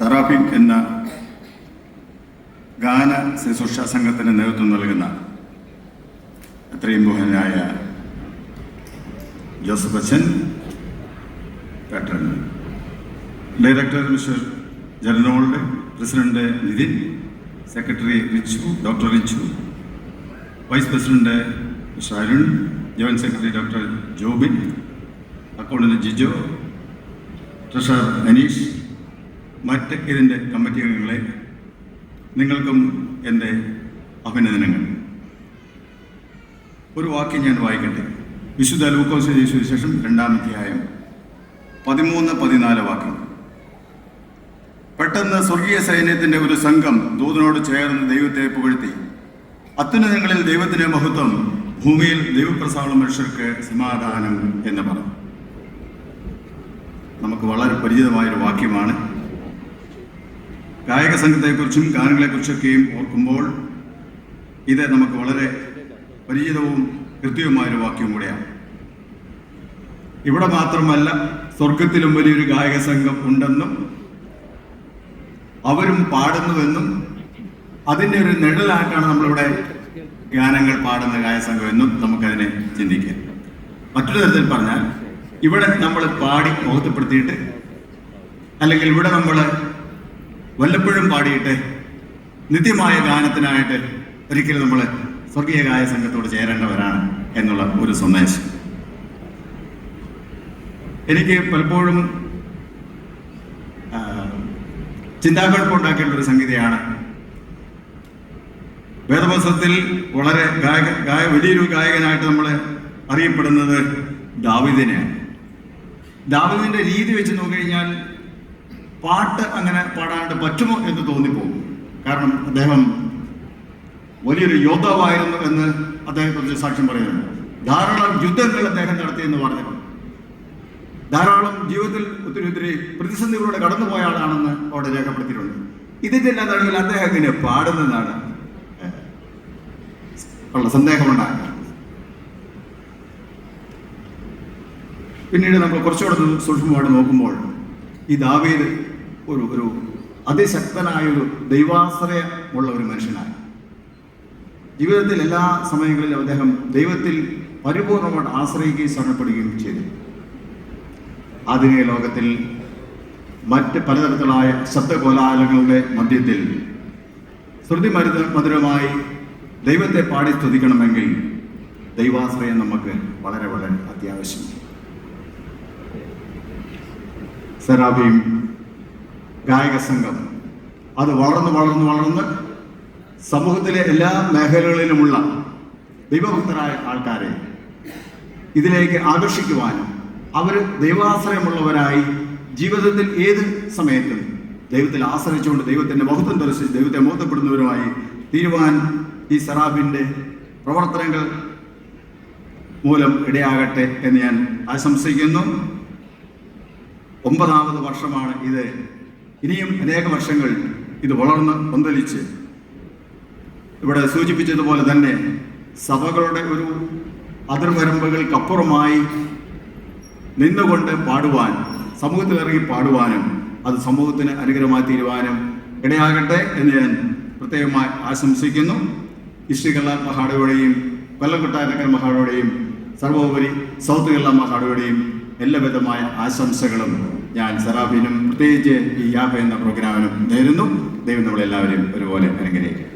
സറാഫിൻ എന്ന ഗാന ശുശ്രൂഷ സംഘത്തിന് നേതൃത്വം നൽകുന്ന അത്രയും ബഹുമാനായ ജോസഫ് അച്ഛൻ, patron director mister Jenarold, president Nithin, secretary Richu, doctor Richu, vice president mister Arun, joint secretary doctor Jobin, accountant Jijo, treasurer Aneesh, മറ്റ് ഇതിൻ്റെ കമ്മിറ്റി അംഗങ്ങളെ, നിങ്ങൾക്കും എൻ്റെ അഭിനന്ദനങ്ങൾ. ഒരു വാക്യം ഞാൻ വായിക്കട്ടെ. വിശുദ്ധ ലൂക്കോസ് എഴുതിയ സുവിശേഷം 2-ാം അധ്യായം 13-14 വാക്യം. പെട്ടെന്ന് സ്വർഗീയ സൈന്യത്തിൻ്റെ ഒരു സംഘം ദൂതനോട് ചേർന്ന് ദൈവത്തെ പുകഴ്ത്തി, അത്യുന്നതങ്ങളിൽ ദൈവത്തിൻ്റെ മഹത്വം, ഭൂമിയിൽ ദൈവപ്രസാദമുള്ള മനുഷ്യർക്ക് സമാധാനം എന്ന് പറഞ്ഞു. നമുക്ക് വളരെ പരിചിതമായൊരു വാക്യമാണ്. ഗായക സംഘത്തെക്കുറിച്ചും ഗാനങ്ങളെക്കുറിച്ചൊക്കെയും ഓർക്കുമ്പോൾ ഇത് നമുക്ക് വളരെ പരിചിതവും കൃത്യവുമായൊരു വാക്യം കൂടെയാണ്. ഇവിടെ മാത്രമല്ല, സ്വർഗത്തിലും വലിയൊരു ഗായക സംഘം ഉണ്ടെന്നും അവരും പാടുന്നുവെന്നും അതിൻ്റെ ഒരു നിഴലായിട്ടാണ് നമ്മളിവിടെ ഗാനങ്ങൾ പാടുന്ന ഗായക സംഘം എന്നും നമുക്കതിനെ ചിന്തിക്കാം. മറ്റൊരു തരത്തിൽ പറഞ്ഞാൽ, ഇവിടെ നമ്മൾ പാടി മുഖത്തപ്പെടുത്തിയിട്ട്, അല്ലെങ്കിൽ ഇവിടെ നമ്മൾ വല്ലപ്പോഴും പാടിയിട്ട് നിത്യമായ ഗാനത്തിനായിട്ട് ഒരിക്കലും നമ്മൾ സ്വർഗീയ ഗായ സംഘത്തോട് ചേരേണ്ടവരാണ് എന്നുള്ള ഒരു സന്ദേശം എനിക്ക് പലപ്പോഴും ചിന്താകുഴപ്പമുണ്ടാക്കേണ്ട ഒരു സംഗതിയാണ്. വേദപുസ്തകത്തിൽ വളരെ വലിയൊരു ഗായകനായിട്ട് നമ്മൾ അറിയപ്പെടുന്നത് ദാവീദിനെയാണ്. ദാവീദിന്റെ രീതി വെച്ച് നോക്കിക്കഴിഞ്ഞാൽ പാട്ട് അങ്ങനെ പാടാണ്ട് പറ്റുമോ എന്ന് തോന്നിപ്പോകും. കാരണം അദ്ദേഹം വലിയൊരു യോദ്ധാവായിരുന്നു എന്ന് അദ്ദേഹത്തെക്കുറിച്ച് സാക്ഷ്യം പറയുന്നുണ്ട്. ധാരാളം യുദ്ധങ്ങൾ അദ്ദേഹം നടത്തിയെന്ന് പറഞ്ഞിട്ടുണ്ട്. ധാരാളം ജീവിതത്തിൽ ഒത്തിരി പ്രതിസന്ധികളോടെ കടന്നുപോയ ആളാണെന്ന് അവിടെ രേഖപ്പെടുത്തിയിട്ടുണ്ട്. ഇതിൻ്റെ എല്ലാ നടുവിൽ അദ്ദേഹം ഇങ്ങനെ പാടുന്നതാണ് ഉള്ള സന്ദേഹമുണ്ടായത്. പിന്നീട് നമ്മൾ കുറച്ചുകൂടെ സൂക്ഷ്മമായിട്ട് നോക്കുമ്പോൾ ഈ ദാവീദ് ഒരു അതിശക്തനായൊരു ദൈവാശ്രയമുള്ള ഒരു മനുഷ്യനായി. ജീവിതത്തിൽ എല്ലാ സമയങ്ങളിലും അദ്ദേഹം ദൈവത്തിൽ പരിപൂർണമായിട്ട് ആശ്രയിക്കുകയും ശരണപ്പെടുകയും ചെയ്തു. ആധുനിക ലോകത്തിൽ മറ്റ് പലതരത്തിലായ ശബ്ദകോലാഹലങ്ങളുടെ മധ്യത്തിൽ ശ്രുതി മധുരമായി ദൈവത്തെ പാടി സ്തുതിക്കണമെങ്കിൽ ദൈവാശ്രയം നമുക്ക് വളരെ വളരെ അത്യാവശ്യമാണ്. സെറാഫീം ഗായക സംഘം അത് വളർന്ന് സമൂഹത്തിലെ എല്ലാ മേഖലകളിലുമുള്ള ദൈവഭക്തരായ ആൾക്കാരെ ഇതിലേക്ക് ആകർഷിക്കുവാനും അവർ ദൈവാശ്രയമുള്ളവരായി ജീവിതത്തിൽ ഏത് സമയത്തും ദൈവത്തിൽ ആശ്രയിച്ചുകൊണ്ട് ദൈവത്തിൻ്റെ മഹത്വം ദർശിച്ച് ദൈവത്തെ മഹത്വപ്പെടുന്നവരുമായി തീരുവാൻ ഈ സെറാഫിൻ്റെ പ്രവർത്തനങ്ങൾ മൂലം ഇടയാകട്ടെ എന്ന് ഞാൻ ആശംസിക്കുന്നു. 9ാമത് വർഷമാണ് ഇത്. ഇനിയും അനേക വർഷങ്ങൾ ഇത് വളർന്ന് പന്തലിച്ച് ഇവിടെ സൂചിപ്പിച്ചതുപോലെ തന്നെ സഭകളുടെ ഒരു അതിർവരമ്പുകൾക്കപ്പുറമായി നിന്നുകൊണ്ട് പാടുവാൻ, സമൂഹത്തിലിറങ്ങി പാടുവാനും അത് സമൂഹത്തിന് അനുഗ്രഹമായി തീരുവാനും ഇടയാകട്ടെ എന്ന് ഞാൻ പ്രത്യേകമായി ആശംസിക്കുന്നു. ഈസ്റ്റ് കേരള മഹാടയുടെയും കൊല്ലം കൊട്ടാരക്കര മഹാടയുടെയും സർവോപരി സൗത്ത് കേരള മഹാടയുടെയും എല്ലാവിധമായ ആശംസകളും ഞാൻ സെറാഫിനും പ്രത്യേകിച്ച് ഈ യാഫ എന്ന പ്രോഗ്രാമിനും നേരുന്നു. ദൈവം നമ്മളെല്ലാവരെയും ഒരുപോലെ അനുഗ്രഹിക്കും.